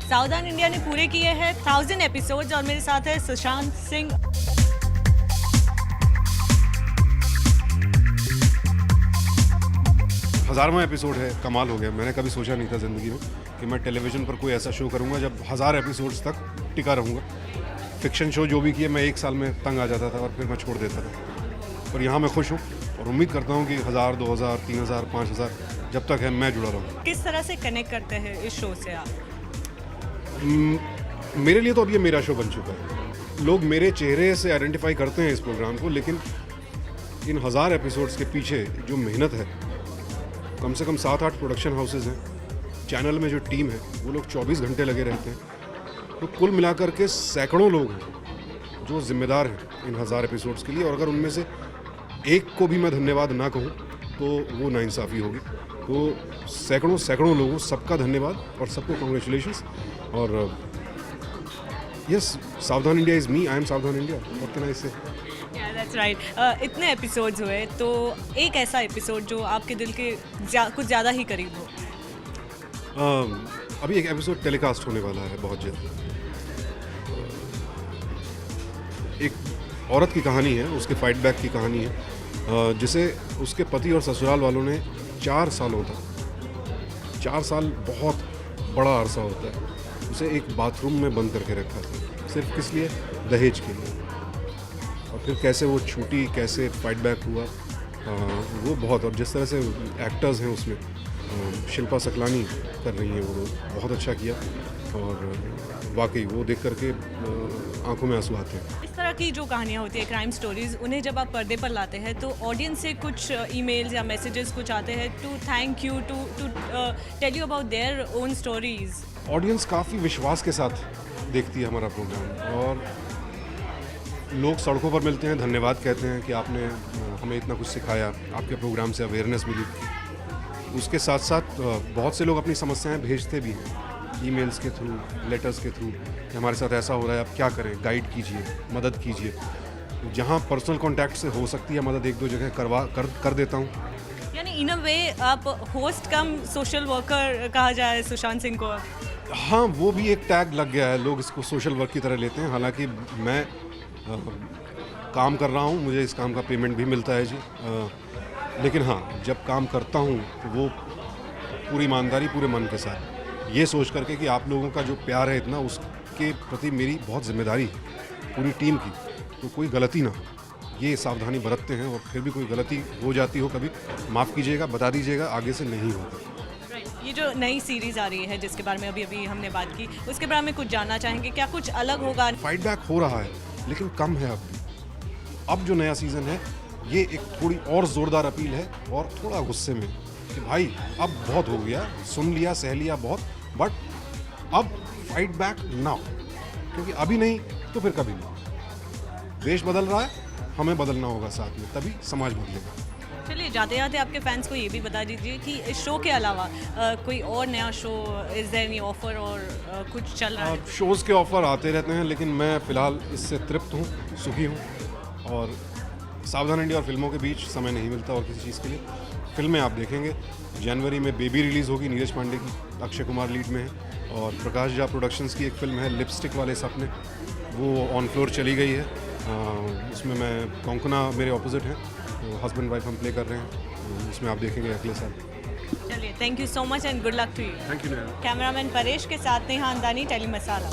सावधान इंडिया ने पूरे किए हैं 1000 एपिसोड्स और मेरे साथ है सुशांत सिंह। हज़ारवां एपिसोड है, कमाल हो गया। मैंने कभी सोचा नहीं था ज़िंदगी में कि मैं टेलीविज़न पर कोई ऐसा शो करूंगा जब 1000 एपिसोड्स तक टिका रहूंगा। फिक्शन शो जो भी किए मैं 1 साल में तंग आ जाता था और फिर मैं छोड़ देता था। पर यहाँ मैं खुश हूँ और उम्मीद करता हूँ कि 1000, 2000, 3000, 5000 जब तक है मैं जुड़ा रहूँ। किस तरह से कनेक्ट करते हैं इस शो से आप? मेरे लिए तो अब ये मेरा शो बन चुका है। लोग मेरे चेहरे से आइडेंटिफाई करते हैं इस प्रोग्राम को, लेकिन इन 1000 एपिसोड्स के पीछे जो मेहनत है, कम से कम 7-8 प्रोडक्शन हाउसेज हैं, चैनल में जो टीम है वो लोग 24 घंटे लगे रहते हैं। तो कुल मिलाकर के सैकड़ों लोग हैं जो जिम्मेदार हैं इन 1000 एपिसोड्स के लिए, और अगर उनमें से एक को भी मैं धन्यवाद ना कहूँ तो वो नाइंसाफ़ी होगी। तो सैकड़ों लोगों सबका धन्यवाद और सबको कॉन्ग्रेचुलेशंस। और यस, सावधान India is me, I am सावधान इंडिया। व्हाट कैन आई से? That's right. इतने एपिसोड्स हुए तो एक ऐसा एपिसोड जो आपके दिल के कुछ ज़्यादा ही करीब हो। अभी एक एपिसोड टेलीकास्ट होने वाला है बहुत जल्द। एक औरत की कहानी है, उसके फाइट बैक की कहानी है, जिसे उसके पति और ससुराल वालों ने 4 सालों तक, 4 साल बहुत बड़ा अरसा होता है, उसे एक बाथरूम में बंद करके रखा था, सिर्फ किस लिए? दहेज के लिए। और फिर कैसे वो छूटी, कैसे फाइट बैक हुआ, वो बहुत। और जिस तरह से एक्टर्स हैं उसमें, शिल्पा सकलानी कर रही हैं, वो बहुत अच्छा किया। और वाकई वो देख करके आंखों में आंसू आते हैं। इस तरह की जो कहानियाँ होती है, क्राइम स्टोरीज, उन्हें जब आप पर्दे पर लाते हैं तो ऑडियंस से कुछ ईमेल्स या मैसेजेस कुछ आते हैं to thank you, to tell you about their own stories. Audience काफ़ी विश्वास के साथ देखती है हमारा प्रोग्राम, और लोग सड़कों पर मिलते हैं, धन्यवाद कहते हैं कि आपने हमें इतना कुछ सिखाया, आपके प्रोग्राम से अवेयरनेस मिली। उसके साथ साथ बहुत से लोग अपनी समस्याएं भेजते भी हैं, ईमेल्स के थ्रू, लेटर्स के थ्रू, कि हमारे साथ ऐसा हो रहा है, आप क्या करें, गाइड कीजिए, मदद कीजिए। जहां पर्सनल कांटेक्ट से हो सकती है मदद, 1-2 जगह कर देता हूं। यानी इन अ वे आप होस्ट कम सोशल वर्कर कहा जाए सुशांत सिंह को? हाँ, वो भी एक टैग लग गया है, लोग इसको सोशल वर्क की तरह लेते हैं। हालांकि मैं काम कर रहा हूँ, मुझे इस काम का पेमेंट भी मिलता है जी। लेकिन हाँ, जब काम करता हूँ तो वो पूरी ईमानदारी, पूरे मन के साथ, ये सोच करके कि आप लोगों का जो प्यार है इतना, उसके प्रति मेरी बहुत जिम्मेदारी है पूरी टीम की, तो कोई गलती ना हो, ये सावधानी बरतते हैं। और फिर भी कोई गलती हो जाती हो कभी, माफ़ कीजिएगा, बता दीजिएगा, आगे से नहीं होगा। ये जो नई सीरीज़ आ रही है जिसके बारे में अभी हमने बात की, उसके बारे में कुछ जानना चाहेंगे? क्या कुछ अलग होगा? फाइट बैक हो रहा है लेकिन कम है अब भी। अब जो नया सीज़न है ये एक थोड़ी और ज़ोरदार अपील है, और थोड़ा गुस्से में कि भाई अब बहुत हो गया, सुन लिया, सह लिया बहुत, बट अब फाइट बैक नाउ, क्योंकि अभी नहीं तो फिर कभी नहीं। देश बदल रहा है, हमें बदलना होगा साथ में, तभी समाज बदलेगा। चलिए, जाते जाते आपके फैंस को ये भी बता दीजिए कि इस शो के अलावा कोई और नया show, is there any offer और कुछ चल रहा है? शोज़ के ऑफ़र आते रहते हैं, लेकिन मैं फ़िलहाल इससे तृप्त हूँ, सुखी हूँ। और सावधान इंडिया और फिल्मों के बीच समय नहीं मिलता और किसी चीज़ के लिए। फिल्में आप देखेंगे, जनवरी में बेबी रिलीज़ होगी, नीरज पांडे की, अक्षय कुमार लीड में है। और प्रकाश झा प्रोडक्शंस की एक फ़िल्म है लिपस्टिक वाले सपने, वो ऑन फ्लोर चली गई है। उसमें मैं कोंकणा मेरे ऑपोजिट हैं, तो हस्बैंड वाइफ हम प्ले कर रहे हैं, उसमें आप देखेंगे अगले साल। चलिए, thank you so much and good luck to you. Thank you. Cameraman Paresh के साथ नेहा अंदानी, टेली मसाला।